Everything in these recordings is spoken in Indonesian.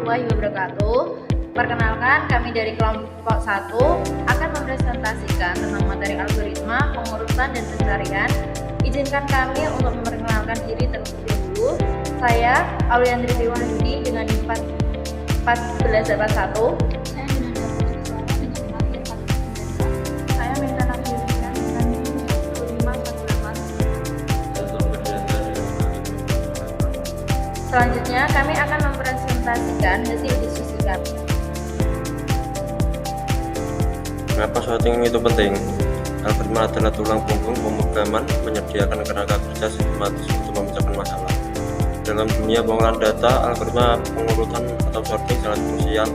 warahmatullahi wabarakatuh. Perkenalkan, kami dari kelompok 1 akan mempresentasikan tentang materi algoritma, pengurutan, dan pencarian. Izinkan kami untuk memperkenalkan diri terlebih dahulu. Saya Auliandri Dewanudi dengan NIM 1481. Saya Minta Nafiyulian dengan NIM 1548. Selanjutnya, kami akan mempresentasikan hasil diskusi kami. Mengapa sorting itu penting? Algoritma adalah tulang punggung pemrograman menyediakan kerangka kerja sistematis untuk memecahkan masalah. Dalam dunia pengolahan data, algoritma pengurutan atau sorting sangat krusial.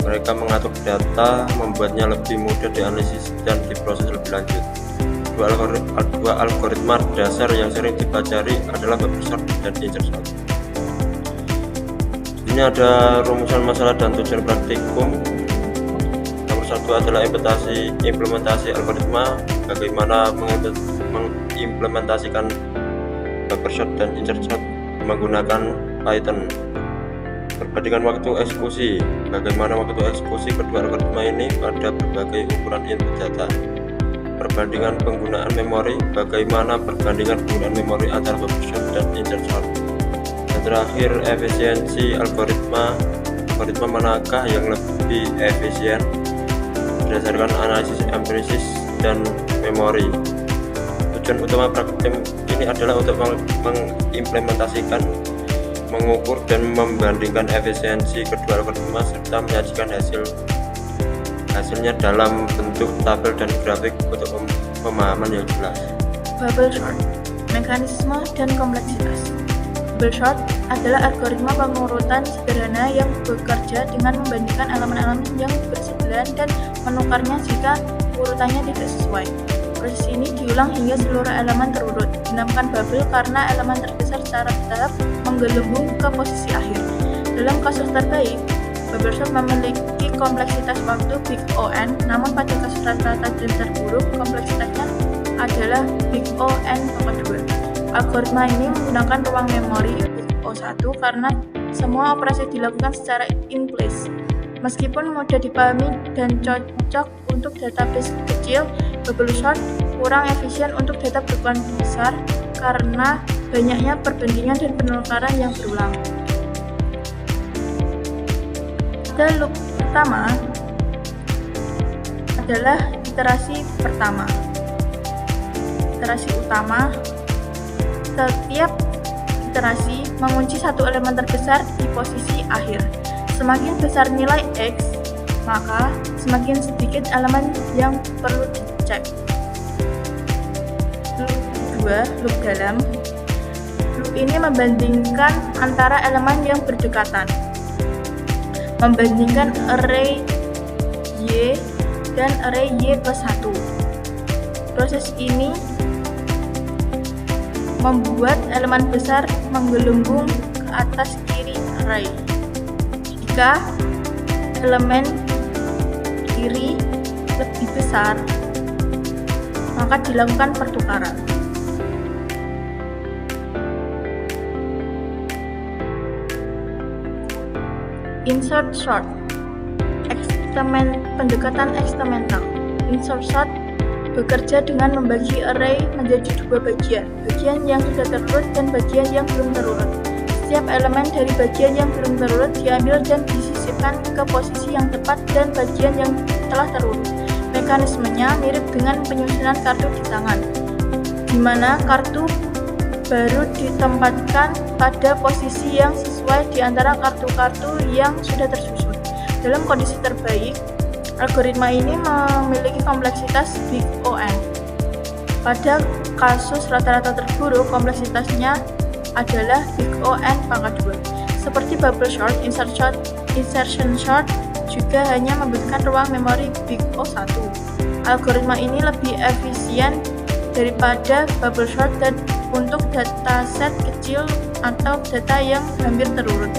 Mereka mengatur data, membuatnya lebih mudah dianalisis dan diproses lebih lanjut. Dua algoritma dasar yang sering dipelajari adalah bubble sort dan insert sort. Ini ada rumusan masalah dan tujuan praktikum. Nomor 1 adalah implementasi algoritma, bagaimana mengimplementasikan bubble sort dan insert sort menggunakan Python. Perbandingan waktu eksekusi, bagaimana waktu eksekusi kedua algoritma ini pada berbagai ukuran input data. Perbandingan penggunaan memori, bagaimana perbandingan penggunaan memori antara bubble sort dan insert sort. Dan terakhir, efisiensi algoritma manakah yang lebih efisien berdasarkan analisis empiris dan memori. Tujuan utama praktikum ini adalah untuk mengimplementasikan, mengukur dan membandingkan efisiensi kedua algoritma serta menyajikan hasilnya dalam bentuk tabel dan grafik untuk pemahaman yang jelas. Bubble sort, mekanisme dan kompleksitas. Bubble sort adalah algoritma pengurutan sederhana yang bekerja dengan membandingkan elemen-elemen yang bersebelahan dan menukarnya jika urutannya tidak sesuai. Proses ini diulang hingga seluruh elemen terurut. Dinamakan bubble karena elemen terbesar secara bertahap menggelembung ke posisi akhir. Dalam kasus terbaik, bubble sort memiliki kompleksitas waktu big O(n), namun pada kasus rata-rata dan terburuk, kompleksitasnya adalah big O(n)2. Algoritma ini menggunakan ruang memori big O1 karena semua operasi dilakukan secara in place. Meskipun mudah dipahami dan cocok untuk database kecil, bubble sort kurang efisien untuk data berukuran besar karena banyaknya perbandingan dan penukaran yang berulang. Pada loop pertama adalah iterasi pertama. Iterasi utama. Setiap iterasi mengunci satu elemen terbesar di posisi akhir. Semakin besar nilai X, maka semakin sedikit elemen yang perlu dicek. Loop 2, loop dalam. Loop ini membandingkan antara elemen yang berdekatan. Membandingkan array Y dan array Y plus 1. Proses ini membuat elemen besar menggelembung ke atas kiri array. Jika elemen kiri lebih besar, maka dilakukan pertukaran. Insert sort, pendekatan eksperimental. Insert sort bekerja dengan membagi array menjadi dua bagian yang sudah terurut dan bagian yang belum terurut. Setiap elemen dari bagian yang belum terurut diambil dan disisipkan ke posisi yang tepat dan bagian yang telah terurut. Mekanismenya mirip dengan penyusunan kartu di tangan, di mana kartu baru ditempatkan pada posisi yang sesuai di antara kartu-kartu yang sudah tersusun. Dalam kondisi terbaik, algoritma ini memiliki kompleksitas big O(n). Pada kasus rata-rata terburuk, kompleksitasnya adalah big O(n)2. Seperti bubble sort, insertion sort juga hanya membutuhkan ruang memori big O1. Algoritma ini lebih efisien daripada bubble sort dan untuk dataset kecil atau data yang hampir terurut.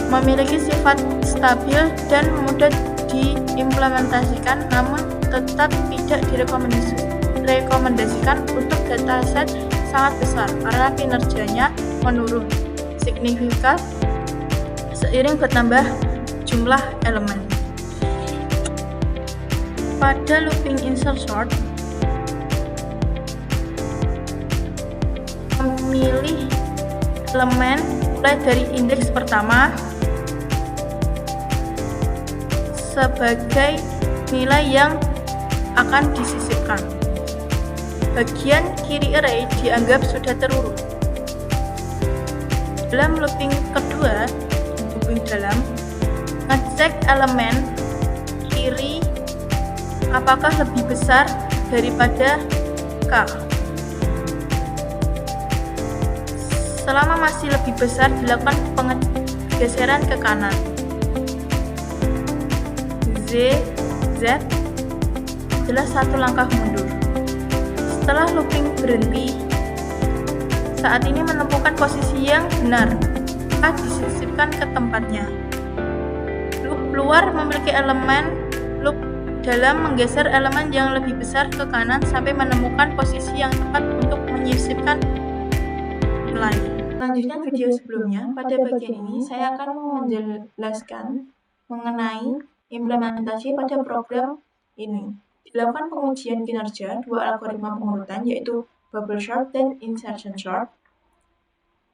Memiliki sifat stabil dan mudah diimplementasikan, namun tetap tidak direkomendasikan untuk dataset sangat besar karena kinerjanya menurun signifikan seiring bertambah jumlah elemen. Pada looping insert sort, memilih elemen mulai dari indeks pertama sebagai nilai yang akan disisipkan. Bagian kiri array dianggap sudah terurut. Dalam looping kedua, looping dalam, ngecek elemen kiri apakah lebih besar daripada K. Selama masih lebih besar, dilakukan penggeseran ke kanan. Z adalah satu langkah mundur. Setelah looping berhenti, saat ini menemukan posisi yang benar, maka disisipkan ke tempatnya. Loop luar memiliki elemen loop dalam menggeser elemen yang lebih besar ke kanan sampai menemukan posisi yang tepat untuk menyisipkan nilai. Lanjutkan video sebelumnya, pada bagian ini saya akan menjelaskan mengenai implementasi pada program ini. Dilakukan pengujian kinerja dua algoritma pengurutan, yaitu bubble sort dan insertion sort.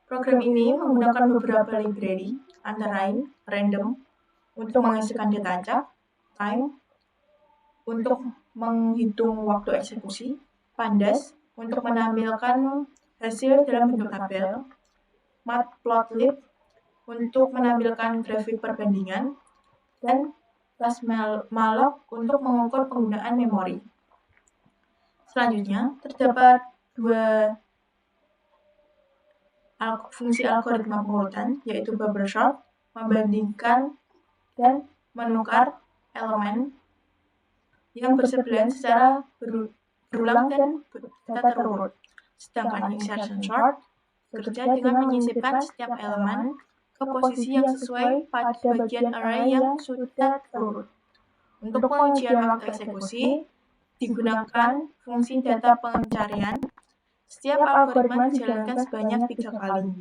Program ini menggunakan beberapa library, antara lain random untuk mengisikan data acak, time untuk menghitung waktu eksekusi, pandas untuk menampilkan hasil dalam bentuk tabel, matplotlib untuk menampilkan grafik perbandingan, dan malloc untuk mengukur penggunaan memori. Selanjutnya, terdapat dua fungsi algoritma pengurutan, yaitu bubble sort, membandingkan dan menukar elemen yang bersebelahan secara berulang dan data terurut. Sedangkan insertion sort bekerja dengan menyisipkan setiap elemen ke posisi yang sesuai pada bagian array yang sudah terurut. Untuk pengujian waktu eksekusi, digunakan fungsi data pencarian. Setiap algoritma dijalankan sebanyak 3 kali.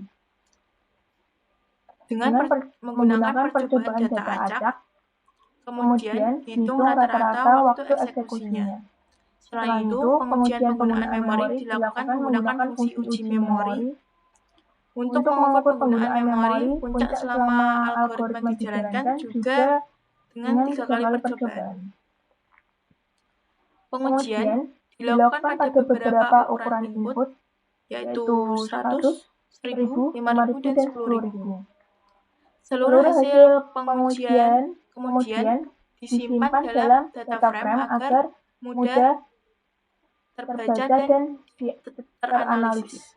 Dengan menggunakan percobaan data acak, kemudian hitung rata-rata waktu eksekusinya. Selain itu, pengujian penggunaan memori dilakukan menggunakan fungsi uji memori. Untuk mengukur penggunaan memori, puncak selama algoritma dijalankan juga dengan 3 kali percobaan. Pengujian dilakukan pada beberapa ukuran input, yaitu 100, 1000, 5000, dan 10.000. Seluruh hasil pengujian kemudian disimpan dalam data frame agar mudah terbaca dan teranalisis.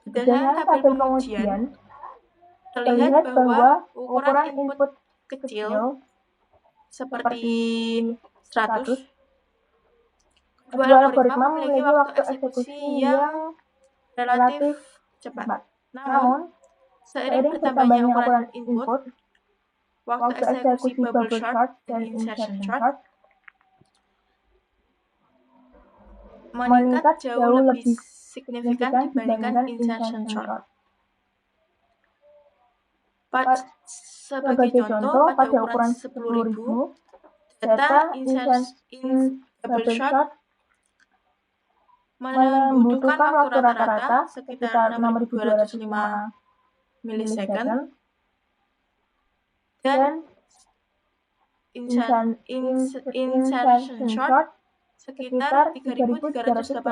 Berdasarkan tabel pengujian, terlihat bahwa ukuran input kecil seperti 100, kedua algoritma memiliki waktu eksekusi yang relatif cepat. Namun, seiring bertambahnya ukuran input, waktu eksekusi bubble sort dan insertion sort meningkat jauh lebih signifikan dibandingkan insertion sort. Sebagai contoh, pada ukuran 10.000, data bubble sort membutuhkan waktu rata-rata sekitar 6.205 milisecond dan insertion sort sekitar 3.388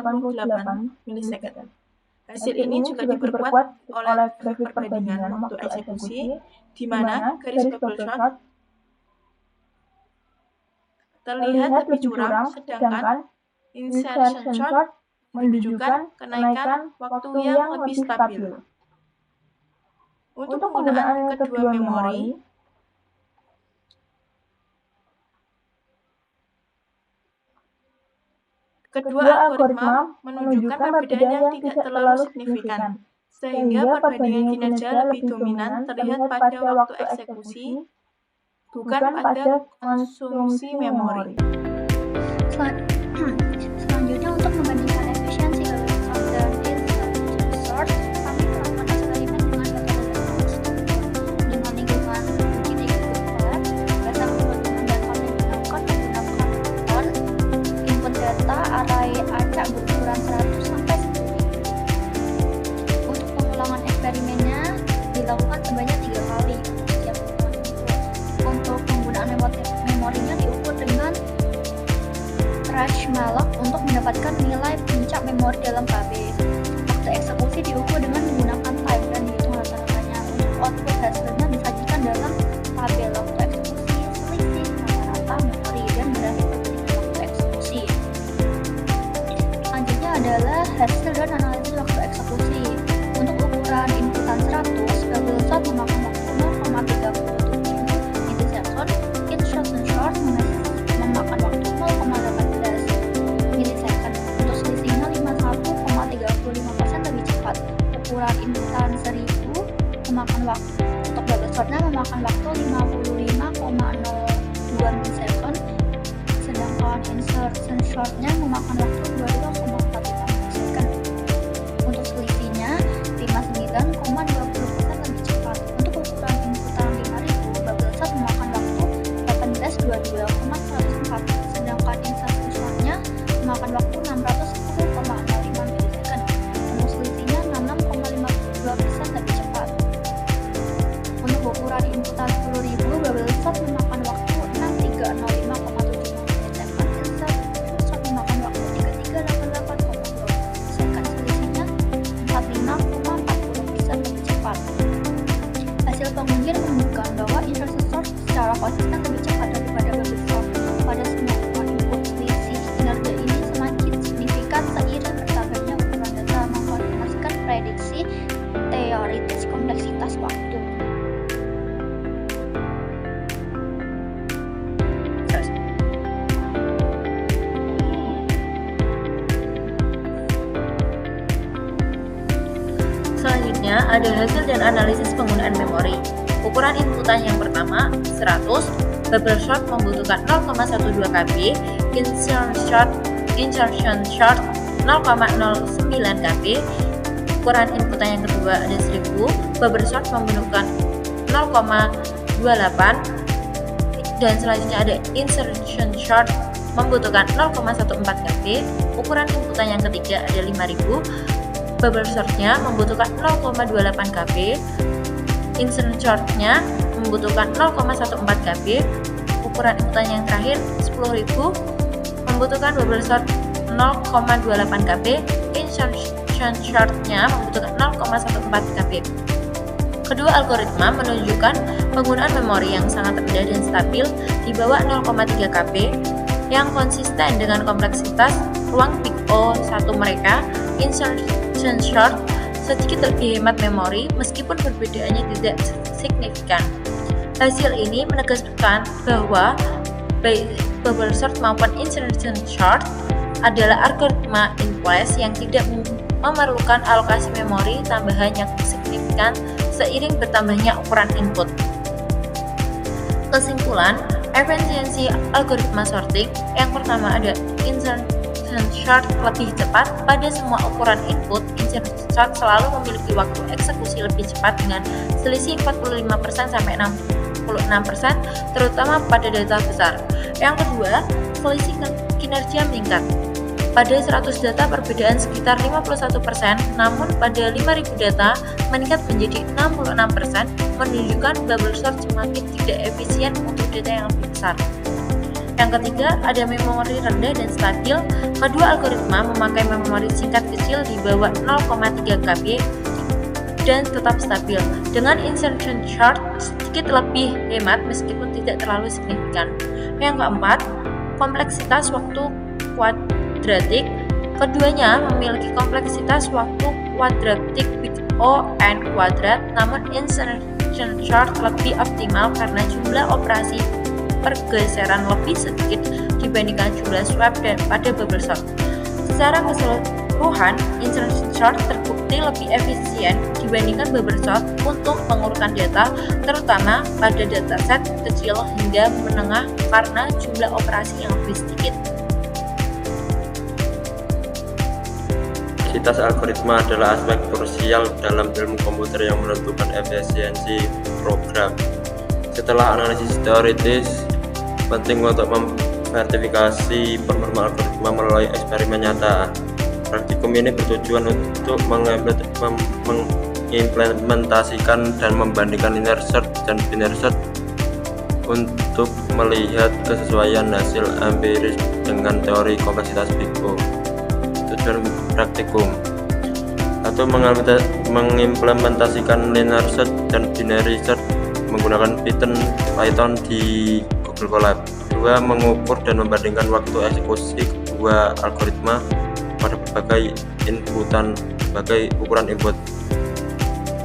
milisecond. Hasil ini juga diperkuat oleh grafik perbandingan waktu eksekusi, di mana garis bubble sort terlihat lebih curam, sedangkan insertion sort menunjukkan kenaikan waktu yang lebih stabil. Untuk penggunaan kedua memori, kedua algoritma menunjukkan perbedaan yang tidak terlalu signifikan, sehingga perbandingan kinerja lebih dominan terlihat pada waktu eksekusi, bukan pada konsumsi memori. Selanjutnya, untuk membandingkan efisiensi bubble sort dan insertion sort, kami melakukan eksperimen dengan metode dengan hash malloc untuk mendapatkan nilai puncak memori dalam KB. Waktu eksekusi diukur dengan menggunakan time dan dihitung rata-ratanya. Untuk output hasilnya disajikan dalam tabel waktu eksekusi, selisih rata-rata memori, dan grafik waktu eksekusi. Selanjutnya adalah hasil dan analisis waktu eksekusi. Untuk ukuran inputan 100, bubble sort memakan waktu 0,37 milisekund, instruction short memakan waktu 0,18 milisekund. Untuk selisihnya 51,35% lebih cepat. Ukuran inputan 1000 memakan waktu, untuk bubble sortnya memakan waktu 55,02 milisekund, sedangkan insertion shortnya memakan waktu 22,45 milisekund. Untuk selisihnya 59,20% lebih cepat. Untuk ukuran inputan 5000, bubble sort memakan waktu 1822,104, sedangkan insertion shortnya memakan waktu 610,05 milisekund. Untuk selisihnya 66,52% lebih cepat. Untuk ukuran inputan 10000, bubble sort memakan waktu 6305,75 milisekund, insertion short memakan waktu 3388,2 milisekund. Selisihnya 45,40% lebih cepat. Hasil pengujian menunjukkan bahwa insertion short secara konsisten lebih cepat daripada bubble sort pada semua ukuran input. Selisih kinerja ini semakin signifikan seiring bertambahnya ukuran data mengkoordinasikan prediksi teoritis kompleksitas waktu. Selanjutnya ada hasil dan analisis penggunaan memori. Ukuran inputan yang pertama 100, bubble sort membutuhkan 0,12 KB, insertion short 0,09 KB. Ukuran inputan yang kedua ada 1000, bubble sort membutuhkan 0,28, dan selanjutnya ada insertion short membutuhkan 0,14 KB. Ukuran inputan yang ketiga ada 5000, bubble sortnya membutuhkan 0,28 KB, insertion shortnya membutuhkan 0,14 KB. Ukuran inputan yang terakhir 10.000 membutuhkan bubble sort 0,28 KB, insertion shortnya membutuhkan 0,14 KB. Kedua algoritma menunjukkan penggunaan memori yang sangat rendah dan stabil di bawah 0,3 KB yang konsisten dengan kompleksitas ruang Big O1 mereka. Insertion short sedikit lebih hemat memori meskipun perbedaannya tidak signifikan. Hasil ini menegaskan bahwa baik bubble sort maupun insertion short adalah algoritma in place yang tidak memerlukan alokasi memori tambahan yang signifikan seiring bertambahnya ukuran input. Kesimpulan, efisiensi algoritma sorting yang pertama ada insertion short lebih cepat pada semua ukuran input. Insertion short selalu memiliki waktu eksekusi lebih cepat dengan selisih 45% sampai 66%, terutama pada data besar. Yang kedua, selisih kinerja meningkat. Pada 100 data perbedaan sekitar 51%, namun pada 5000 data meningkat menjadi 66%, menunjukkan bubble sort semakin tidak efisien untuk data yang lebih besar. Yang ketiga, ada memori rendah dan stabil. Kedua algoritma memakai memori singkat kecil di bawah 0,3 KB dan tetap stabil. Dengan insertion short sedikit lebih hemat meskipun tidak terlalu signifikan. Yang keempat, kompleksitas waktu kuadratik. Keduanya memiliki kompleksitas waktu kuadratik Big O n kuadrat, namun insertion short lebih optimal karena jumlah operasi pergeseran lebih sedikit dibandingkan jumlah swap dan pada bubble sort. Secara keseluruhan, insertion short terbukti lebih efisien dibandingkan bubble sort untuk mengurutkan data, terutama pada dataset kecil hingga menengah karena jumlah operasi yang lebih sedikit. Kompleksitas algoritma adalah aspek krusial dalam ilmu komputer yang menentukan efisiensi program. Setelah analisis teoritis, penting untuk memverifikasi performa algoritma melalui eksperimen nyata. Praktikum ini bertujuan untuk mengimplementasikan dan membandingkan inner search dan binary search untuk melihat kesesuaian hasil empiris dengan teori kompleksitas Big O. Tujuan praktikum: 1. Mengimplementasikan linear search dan binary search menggunakan Python di Google Colab. 2. Mengukur dan membandingkan waktu eksekusi kedua algoritma pada berbagai ukuran input.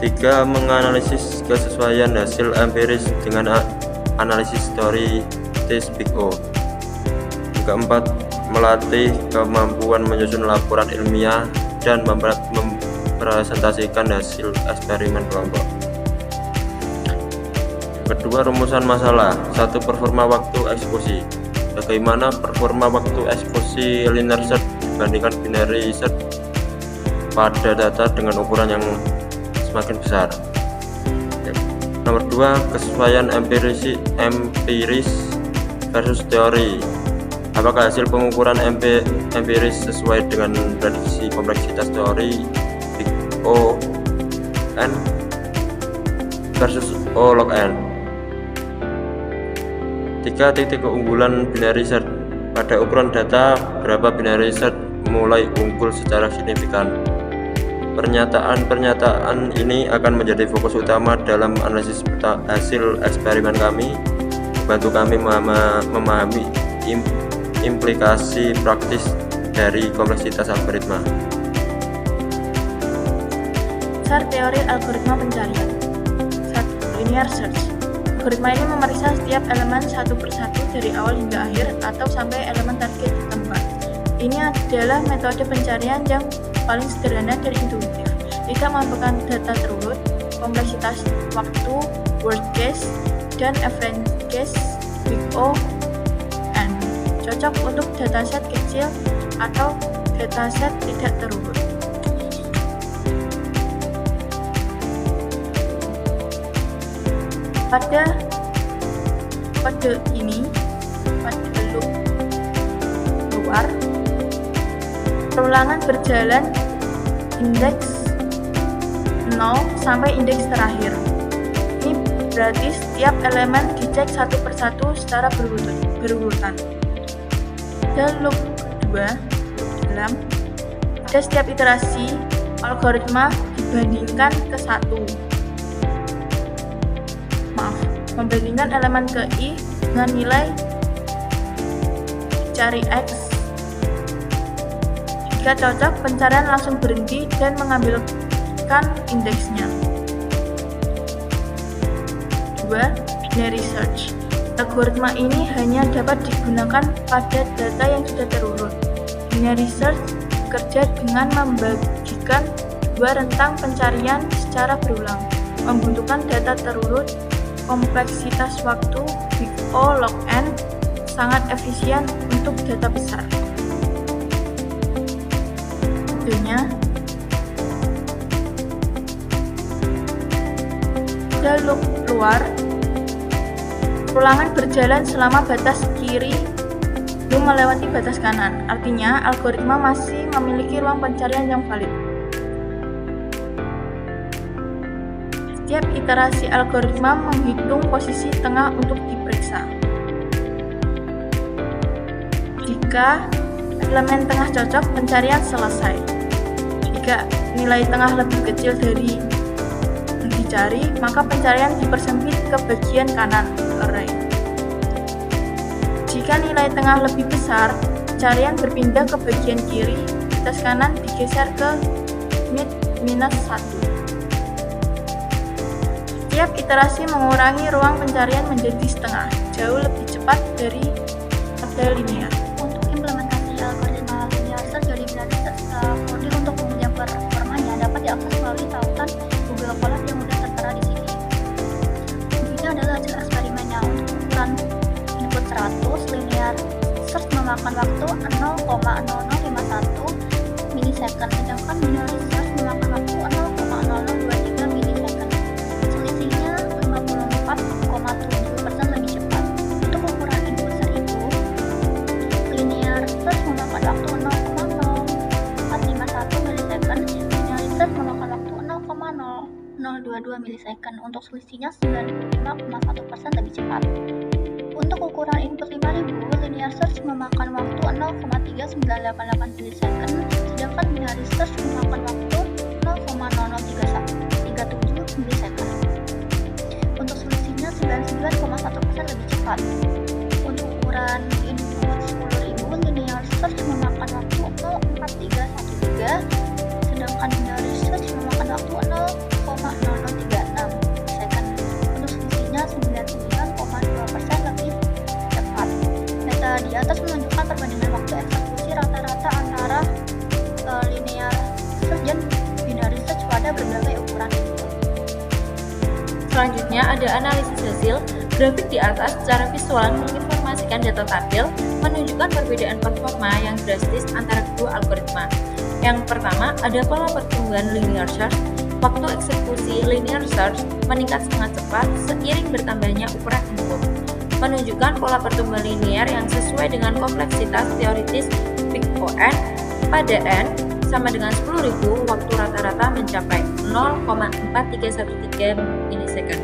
3. Menganalisis kesesuaian hasil empiris dengan analisis teori Big O. 4. Melatih kemampuan menyusun laporan ilmiah dan mempresentasikan hasil eksperimen kelompok. Kedua, rumusan masalah. 1. Performa waktu eksekusi. Bagaimana performa waktu eksekusi linear search dibandingkan binary search pada data dengan ukuran yang semakin besar. Nomor 2, kesesuaian empiris versus teori. Apakah hasil pengukuran empiris sesuai dengan prediksi kompleksitas teori Big O n versus O log n. 3. Titik keunggulan binary search. Pada ukuran data, berapa binary search mulai unggul secara signifikan? Pernyataan ini akan menjadi fokus utama dalam analisis hasil eksperimen kami, membantu kami memahami implikasi praktis dari kompleksitas algoritma. Dasar teori algoritma pencarian. 1. Linear search. Algoritma ini memeriksa setiap elemen satu persatu dari awal hingga akhir atau sampai elemen target ditemukan. Ini adalah metode pencarian yang paling sederhana dan intuitif, tidak membutuhkan data terurut, kompleksitas waktu, worst case, dan average case Big O n. Cocok untuk dataset kecil atau dataset tidak terurut. Pada kode ini, pada loop luar, perulangan berjalan indeks 0 sampai indeks terakhir. Ini berarti setiap elemen dicek satu persatu secara berurutan. Dan loop kedua, dalam pada setiap iterasi algoritma dibandingkan ke membandingkan elemen ke I dengan nilai dicari X. Jika cocok, pencarian langsung berhenti dan mengambilkan indeksnya. 2. Binary search. Algoritma ini hanya dapat digunakan pada data yang sudah terurut. Binary search bekerja dengan membagikan dua rentang pencarian secara berulang, membutuhkan data terurut, kompleksitas waktu Big O log n, sangat efisien untuk data besar. Contohnya, pada loop luar, perulangan berjalan selama batas kiri belum melewati batas kanan. Artinya, algoritma masih memiliki ruang pencarian yang valid. Setiap iterasi algoritma menghitung posisi tengah untuk diperiksa. Jika elemen tengah cocok, pencarian selesai. Jika nilai tengah lebih kecil dari yang dicari, maka pencarian dipersempit ke bagian kanan array. Jika nilai tengah lebih besar, pencarian berpindah ke bagian kiri, batas kanan digeser ke mid minus 1. Setiap iterasi mengurangi ruang pencarian menjadi setengah, jauh lebih cepat dari pada linear. Untuk implementasi algoritma linear search dari binary search, kode untuk pengujian performanya dapat diakses melalui tautan Google Colab yang mudah tertera di sini. Intinya adalah hasil eksperimennya. Untuk ukuran input 100, linear search memakan waktu 0,0051 milisecond, sedangkan binary search memakan waktu 0,0023 milisecond. Selisihnya 54,7% lebih cepat. Untuk ukuran input 1000, linear search memakan waktu 0,0451 milisecond, binary search memakan waktu 0,0022 milisecond. Untuk selisihnya 95,1% lebih cepat. Untuk ukuran input 5000, linear search memakan waktu 0,3988 milisecond, sedangkan binary search memakan waktu 0,0037 milisecond. Untuk selisihnya 99,1% lebih cepat. Untuk ukuran input 10.000, linear search memakan waktu 0,4313, sedangkan binary search memakan waktu 0,0036 milisecond. Untuk selisihnya 99,2% lebih cepat. Data di atas menunjukkan perbandingan waktu eksekusi rata-rata antara linear search dan binary search pada berbagai ukuran input. Selanjutnya ada analisis hasil. Grafik di atas secara visual menginformasikan data tabel menunjukkan perbedaan performa yang drastis antara kedua algoritma. Yang pertama ada pola pertumbuhan linear search. Waktu eksekusi linear search meningkat sangat cepat seiring bertambahnya ukuran input, menunjukkan pola pertumbuhan linear yang sesuai dengan kompleksitas teoritis Big O (n) pada n sama dengan 10.000, waktu rata-rata mencapai 0,4313 milisecond.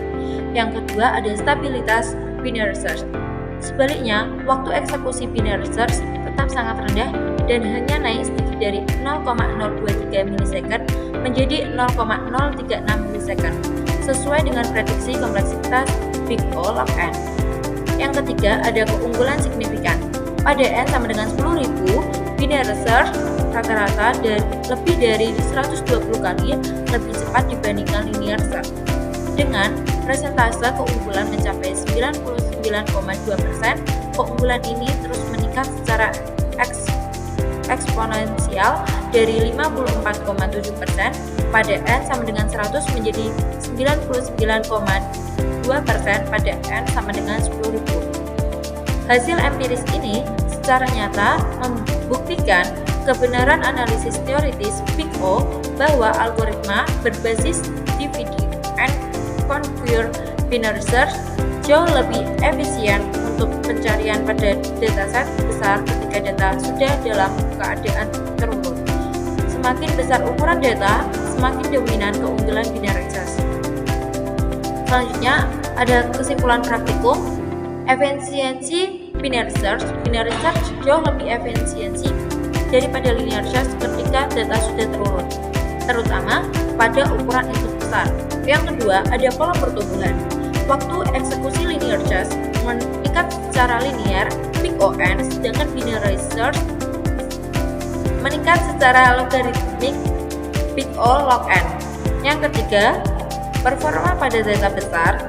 Yang kedua ada stabilitas binary search. Sebaliknya, waktu eksekusi binary search tetap sangat rendah dan hanya naik sedikit dari 0,023 milisecond menjadi 0,036 milisecond, sesuai dengan prediksi kompleksitas Big O log n. Yang ketiga ada keunggulan signifikan. Pada n sama dengan 10.000, binary search rata-rata dan lebih dari 120 kali lebih cepat dibandingkan linear search, dengan persentase keunggulan mencapai 99,2%. Keunggulan ini terus meningkat secara eksponensial dari 54,7% pada n sama dengan 100 menjadi 99,2% pada n sama dengan 10.000. Hasil empiris ini secara nyata membuktikan kebenaran analisis teoritis Big O bahwa algoritma berbasis DVD and conquer binary search jauh lebih efisien untuk pencarian pada dataset besar ketika data sudah dalam keadaan terurut. Semakin besar ukuran data, semakin dominan keunggulan binary search. Selanjutnya ada kesimpulan praktikum. Efisiensi binary search jauh lebih efisiensi daripada linear search ketika data sudah terurut, terutama pada ukuran input besar. Yang kedua ada pola pertumbuhan. Waktu eksekusi linear search meningkat secara linear Big O (n), sedangkan binary search meningkat secara logaritmik Big O log n. Yang ketiga, performa pada data besar.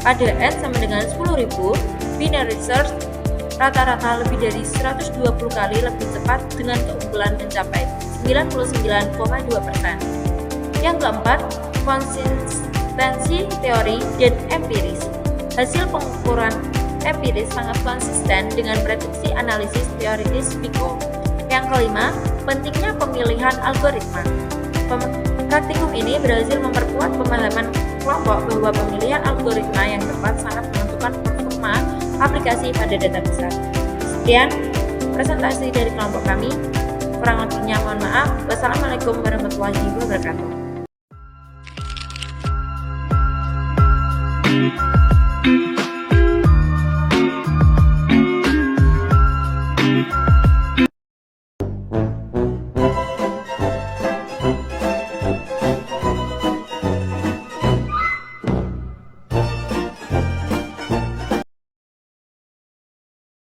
Pada n sama dengan 10.000, binary search rata-rata lebih dari 120 kali lebih cepat dengan keunggulan mencapai 99,2%. Yang keempat, konsistensi teori dan empiris. Hasil pengukuran empiris sangat konsisten dengan prediksi analisis teoritis Big O. Yang kelima, pentingnya pemilihan algoritma. Praktikum ini berhasil memperkuat pemahaman kelompok bahwa pemilihan algoritma yang tepat sangat menentukan performa aplikasi pada data besar. Sekian presentasi dari kelompok kami. Kurang lebihnya mohon maaf. Wassalamualaikum warahmatullahi wabarakatuh.